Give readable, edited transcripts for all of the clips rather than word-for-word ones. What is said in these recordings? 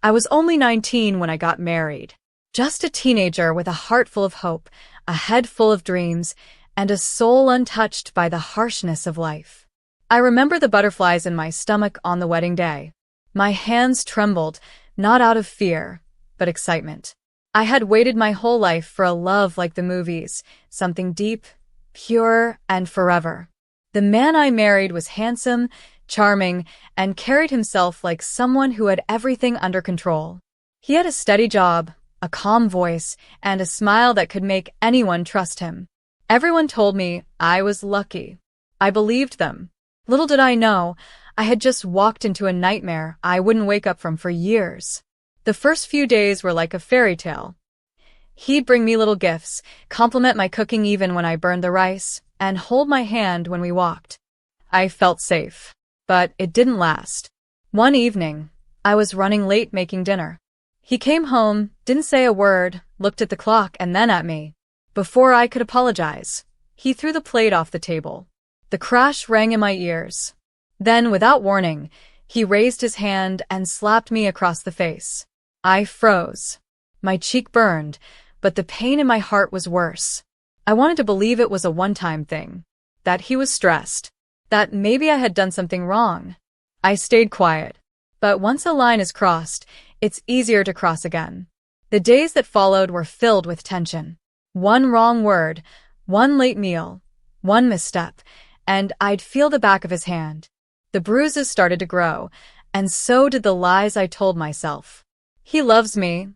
I was only 19 when I got married. Just a teenager with a heart full of hope, a head full of dreams, and a soul untouched by the harshness of life. I remember the butterflies in my stomach on the wedding day. My hands trembled, not out of fear, but excitement. I had waited my whole life for a love like the movies, something deep, pure, and forever. The man I married was handsome, charming, and carried himself like someone who had everything under control. He had a steady job, a calm voice, and a smile that could make anyone trust him. Everyone told me I was lucky. I believed them. Little did I know, I had just walked into a nightmare I wouldn't wake up from for years. The first few days were like a fairy tale. He'd bring me little gifts, compliment my cooking even when I burned the rice, and hold my hand when we walked. I felt safe. But it didn't last. One evening, I was running late making dinner. He came home, didn't say a word, looked at the clock and then at me. Before I could apologize, he threw the plate off the table. The crash rang in my ears. Then, without warning, he raised his hand and slapped me across the face. I froze. My cheek burned, but the pain in my heart was worse. I wanted to believe it was a one-time thing, that he was stressed, that maybe I had done something wrong. I stayed quiet. But once a line is crossed, it's easier to cross again. The days that followed were filled with tension. One wrong word, one late meal, one misstep, and I'd feel the back of his hand. The bruises started to grow, and so did the lies I told myself. He loves me,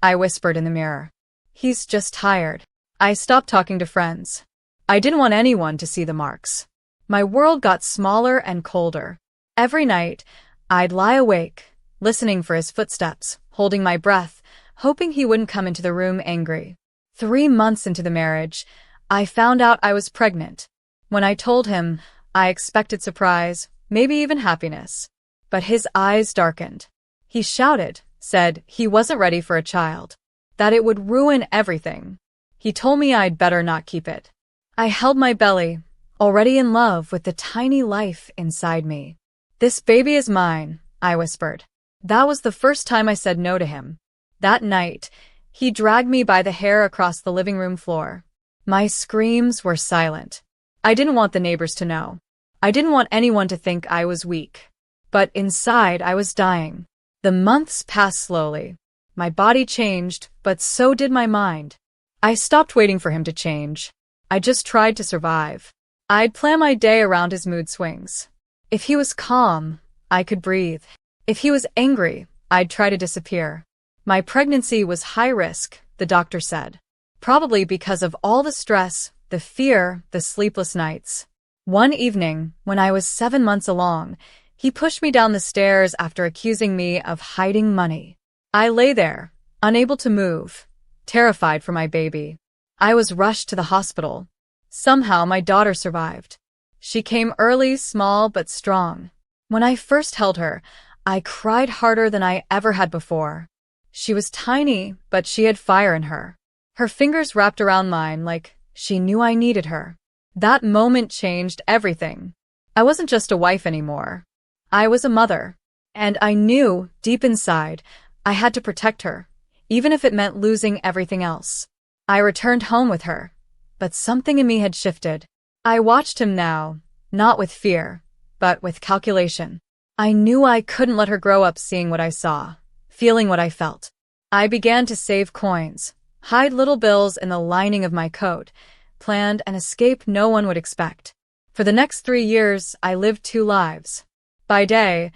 I whispered in the mirror. He's just tired. I stopped talking to friends. I didn't want anyone to see the marks. My world got smaller and colder. Every night, I'd lie awake, listening for his footsteps, holding my breath, hoping he wouldn't come into the room angry. 3 months into the marriage, I found out I was pregnant. When I told him, I expected surprise, maybe even happiness. But his eyes darkened. He shouted, said he wasn't ready for a child, that it would ruin everything. He told me I'd better not keep it. I held my belly, already in love with the tiny life inside me. This baby is mine, I whispered. That was the first time I said no to him. That night, he dragged me by the hair across the living room floor. My screams were silent. I didn't want the neighbors to know. I didn't want anyone to think I was weak. But inside, I was dying. The months passed slowly. My body changed, but so did my mind. I stopped waiting for him to change. I just tried to survive. I'd plan my day around his mood swings. If he was calm, I could breathe. If he was angry, I'd try to disappear. My pregnancy was high risk, the doctor said. Probably because of all the stress, the fear, the sleepless nights. One evening, when I was 7 months along, he pushed me down the stairs after accusing me of hiding money. I lay there, unable to move, terrified for my baby. I was rushed to the hospital. Somehow my daughter survived. She came early, small but strong. When I first held her, I cried harder than I ever had before. She was tiny, but she had fire in her. Her fingers wrapped around mine like she knew I needed her. That moment changed everything. I wasn't just a wife anymore. I was a mother. And I knew, deep inside, I had to protect her, even if it meant losing everything else. I returned home with her. But something in me had shifted. I watched him now, not with fear, but with calculation. I knew I couldn't let her grow up seeing what I saw, feeling what I felt. I began to save coins, hide little bills in the lining of my coat, planned an escape no one would expect. For the next 3 years, I lived 2 lives. By day,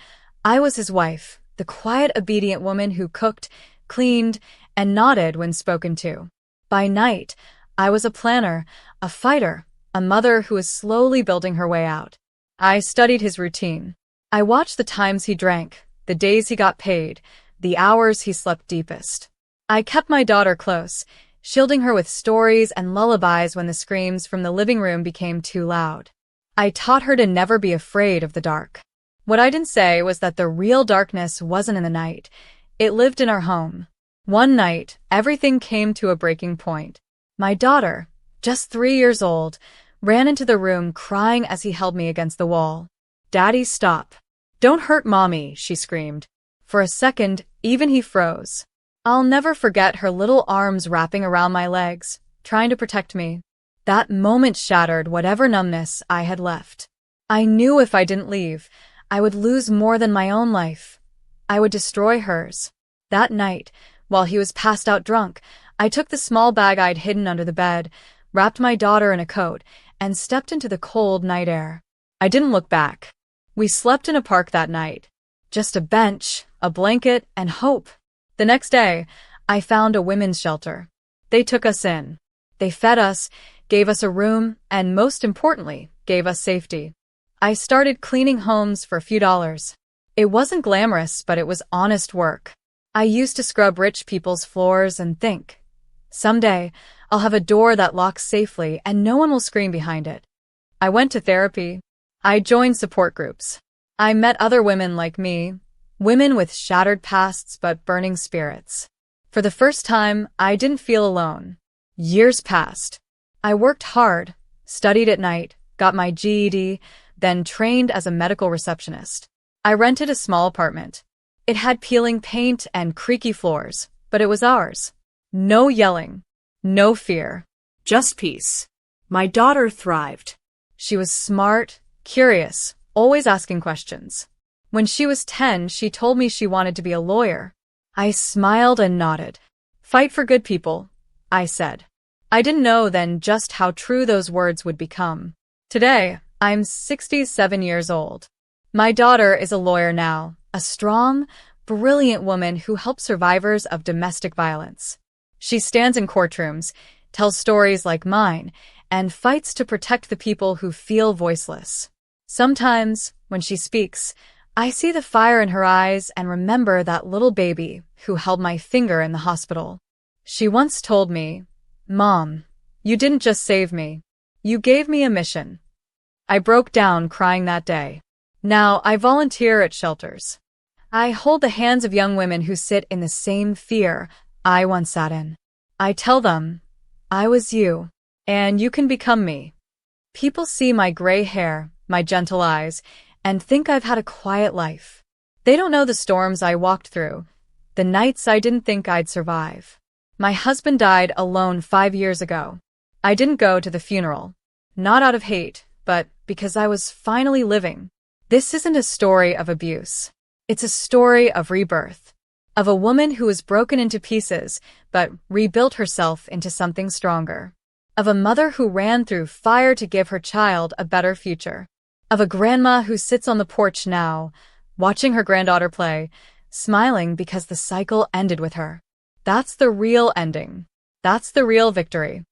I was his wife, the quiet, obedient woman who cooked, cleaned, and nodded when spoken to. By night, I was a planner, a fighter, a mother who was slowly building her way out. I studied his routine. I watched the times he drank, the days he got paid, the hours he slept deepest. I kept my daughter close, shielding her with stories and lullabies when the screams from the living room became too loud. I taught her to never be afraid of the dark. What I didn't say was that the real darkness wasn't in the night. It lived in our home. One night, everything came to a breaking point. My daughter, just 3 years old, ran into the room crying as he held me against the wall. "Daddy, stop. Don't hurt Mommy," she screamed. For a second, Even he froze. I'll never forget her little arms wrapping around my legs, trying to protect me. That moment shattered whatever numbness I had left. I knew if I didn't leave, I would lose more than my own life. I would destroy hers. That night, while he was passed out drunk, I took the small bag I'd hidden under the bed, wrapped my daughter in a coat, and stepped into the cold night air. I didn't look back. We slept in a park that night. Just a bench, a blanket, and hope. The next day, I found a women's shelter. They took us in. They fed us, gave us a room, and most importantly, gave us safety. I started cleaning homes for a few dollars. It wasn't glamorous, but it was honest work. I used to scrub rich people's floors and think, someday, I'll have a door that locks safely and no one will scream behind it. I went to therapy. I joined support groups. I met other women like me, women with shattered pasts but burning spirits. For the first time, I didn't feel alone. Years passed. I worked hard, studied at night, got my GED, then trained as a medical receptionist. I rented a small apartment. It had peeling paint and creaky floors, but it was ours. No yelling, no fear, just peace. My daughter thrived. She was smart, curious, always asking questions. When she was 10, she told me she wanted to be a lawyer. I smiled and nodded. Fight for good people, I said. I didn't know then just how true those words would become. Today, I'm 67 years old. My daughter is a lawyer now, a strong, brilliant woman who helps survivors of domestic violence. She stands in courtrooms, tells stories like mine, and fights to protect the people who feel voiceless. Sometimes, when she speaks, I see the fire in her eyes and remember that little baby who held my finger in the hospital. She once told me, "Mom, you didn't just save me. You gave me a mission." I broke down crying that day. Now I volunteer at shelters. I hold the hands of young women who sit in the same fear I once sat in. I tell them, I was you, and you can become me. People see my gray hair, my gentle eyes, and think I've had a quiet life. They don't know the storms I walked through, the nights I didn't think I'd survive. My husband died alone 5 years ago. I didn't go to the funeral, not out of hate, but because I was finally living. This isn't a story of abuse. It's a story of rebirth, of a woman who was broken into pieces but rebuilt herself into something stronger, of a mother who ran through fire to give her child a better future, of a grandma who sits on the porch now, watching her granddaughter play, smiling because the cycle ended with her. That's the real ending. That's the real victory.